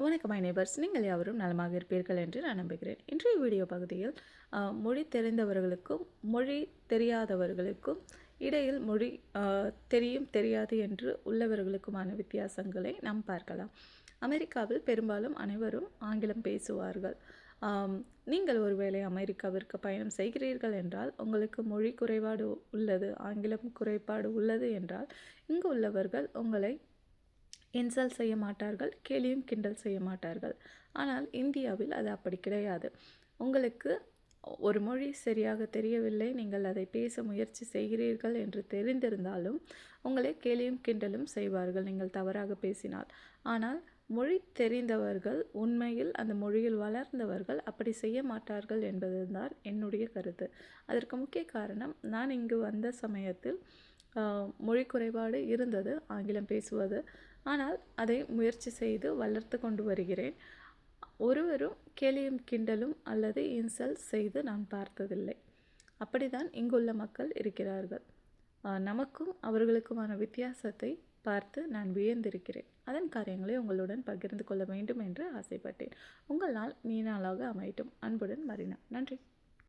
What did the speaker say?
வணக்கம் my neighbours, நீங்கள் யாவரும் நலமாக இருப்பீர்கள் என்று நான் நம்புகிறேன். இன்றைய வீடியோ பகுதியில் மொழி தெரிந்தவர்களுக்கும் மொழி தெரியாதவர்களுக்கும் இடையில் மொழி தெரியும் தெரியாது என்று உள்ளவர்களுக்குமான வித்தியாசங்களை நாம் பார்க்கலாம். அமெரிக்காவில் பெரும்பாலும் அனைவரும் ஆங்கிலம் பேசுவார்கள். நீங்கள் ஒருவேளை அமெரிக்காவிற்கு பயணம் செய்கிறீர்கள் என்றால் உங்களுக்கு மொழி குறைபாடு உள்ளது, ஆங்கிலம் குறைபாடு உள்ளது என்றால் இங்கு உள்ளவர்கள் உங்களை இன்சல்ட் செய்ய மாட்டார்கள், கேலியும் கிண்டல் செய்ய மாட்டார்கள். ஆனால் இந்தியாவில் அது அப்படி கிடையாது. உங்களுக்கு ஒரு மொழி சரியாக தெரியவில்லை, நீங்கள் அதை பேச முயற்சி செய்கிறீர்கள் என்று தெரிந்திருந்தாலும் உங்களை கேலியும் கிண்டலும் செய்வார்கள் நீங்கள் தவறாக பேசினால். ஆனால் மொழி தெரிந்தவர்கள், உண்மையில் அந்த மொழியில் வளர்ந்தவர்கள் அப்படி செய்ய மாட்டார்கள் என்பதுதான் என்னுடைய கருத்து. அதற்கு முக்கிய காரணம், நான் இங்கு வந்த சமயத்தில் மொழி குறைபாடு இருந்தது, ஆங்கிலம் பேசுவது. ஆனால் அதை முயற்சி செய்து வளர்த்து கொண்டு வருகிறேன். ஒருவரும் கேலியும் கிண்டலும் அல்லது இன்சல்ட் செய்து நான் பார்த்ததில்லை. அப்படிதான் இங்குள்ள மக்கள் இருக்கிறார்கள். நமக்கும் அவர்களுக்குமான வித்தியாசத்தை பார்த்து நான் வியந்திருக்கிறேன். அதன் காரியங்களை உங்களுடன் பகிர்ந்து கொள்ள வேண்டும் என்று ஆசைப்பட்டேன். உங்கள் நாள் இனிய நாளாக அமையட்டும். அன்புடன் மரினா. நன்றி.